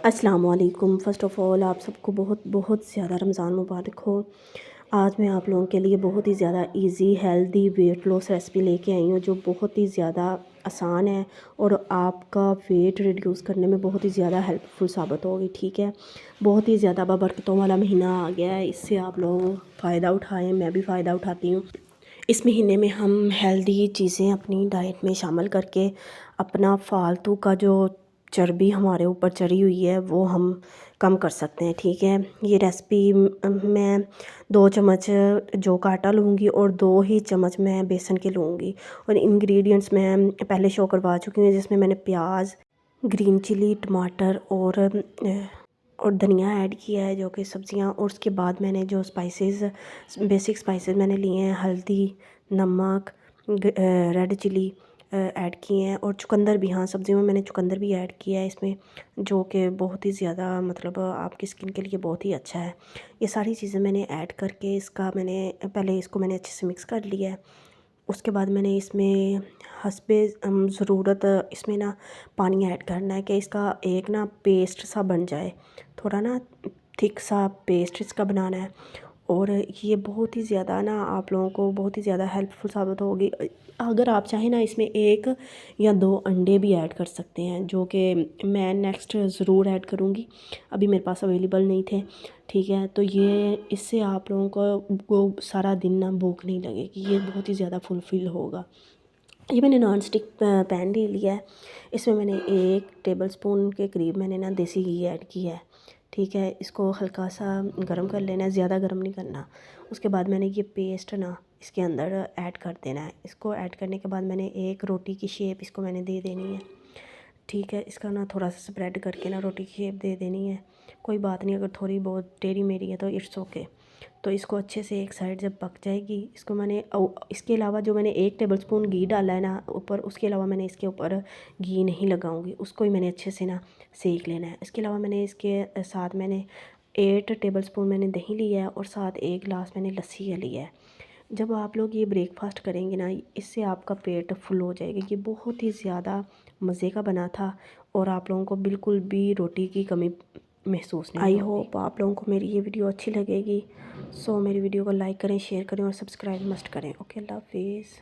अस्सलाम वालेकुम। First of all आप सबको बहुत बहुत ज़्यादा रमज़ान मुबारक हो। आज मैं आप लोगों के लिए बहुत ही ज़्यादा easy healthy weight loss recipe लेके आई हूँ जो बहुत ही ज़्यादा आसान है और आपका वेट रिड्यूस करने में बहुत ही ज़्यादा हेल्पफुल साबित होगी। ठीक है, बहुत ही ज़्यादा बरकतों वाला महीना आ गया है, इससे आप लोग फ़ायदा उठाएँ, मैं भी फ़ायदा उठाती हूँ। इस महीने में हम हेल्दी चीज़ें अपनी डाइट में शामिल करके अपना फालतू का जो चर्बी हमारे ऊपर चढ़ी हुई है वो हम कम कर सकते हैं। ठीक है, ये रेसिपी मैं 2 चम्मच जौ का आटा लूँगी और 2 ही चम्मच मैं बेसन के लूँगी। और इंग्रेडिएंट्स मैं पहले शो करवा चुकी हूँ, जिसमें मैंने प्याज, ग्रीन चिली, टमाटर और धनिया ऐड किया है, जो कि सब्ज़ियाँ। और उसके बाद मैंने जो स्पाइसेस, बेसिक स्पाइसेस मैंने लिए हैं, हल्दी, नमक, रेड चिली ऐड किए हैं और चुकंदर भी, हाँ सब्ज़ियों में मैंने चुकंदर भी ऐड किया है इसमें, जो कि बहुत ही ज़्यादा मतलब आपकी स्किन के लिए बहुत ही अच्छा है। ये सारी चीज़ें मैंने ऐड करके इसको मैंने अच्छे से मिक्स कर लिया है। उसके बाद मैंने इसमें हस्बे ज़रूरत इसमें ना पानी ऐड करना है कि इसका एक ना पेस्ट सा बन जाए, थोड़ा ना थिक सा पेस्ट इसका बनाना है। और ये बहुत ही ज़्यादा ना आप लोगों को बहुत ही ज़्यादा हेल्पफुल साबित होगी। अगर आप चाहें ना इसमें 1 या 2 अंडे भी ऐड कर सकते हैं, जो कि मैं नेक्स्ट ज़रूर ऐड करूँगी, अभी मेरे पास अवेलेबल नहीं थे। ठीक है, तो ये इससे आप लोगों को सारा दिन ना भूख नहीं लगेगी, ये बहुत ही ज़्यादा फुलफ़िल होगा। ये मैंने नॉन स्टिक पैन ले लिया है, इसमें मैंने 1 टेबलस्पून के करीब मैंने ना देसी घी ऐड किया है। ठीक है, इसको हल्का सा गर्म कर लेना है, ज़्यादा गर्म नहीं करना। उसके बाद मैंने ये पेस्ट ना इसके अंदर ऐड कर देना है। इसको ऐड करने के बाद मैंने एक रोटी की शेप इसको मैंने दे देनी है। ठीक है, इसका ना थोड़ा सा स्प्रेड करके ना रोटी की शेप दे देनी है। कोई बात नहीं, अगर थोड़ी बहुत टेढ़ी मेढ़ी है तो इट्स ओके। तो इसको अच्छे से एक साइड जब पक जाएगी, इसको इसके अलावा जो मैंने 1 टेबलस्पून घी डाला है ना ऊपर, उसके अलावा मैंने इसके ऊपर घी नहीं लगाऊंगी, उसको ही मैंने अच्छे से ना सेक लेना है। इसके अलावा मैंने इसके साथ मैंने 8 टेबलस्पून मैंने दही लिया है और साथ 1 गिलास मैंने लस्सी का लिया है। जब आप लोग ये ब्रेकफास्ट करेंगे ना, इससे आपका पेट फुल हो जाएगा। ये बहुत ही ज़्यादा मज़े का बना था और आप लोगों को बिल्कुल भी रोटी की कमी महसूस नहीं होगी। आई होप आप लोगों को मेरी ये वीडियो अच्छी लगेगी। सो मेरी वीडियो को लाइक करें, शेयर करें और सब्सक्राइब मस्ट करें। ओके, अल्लाह हाफिज़।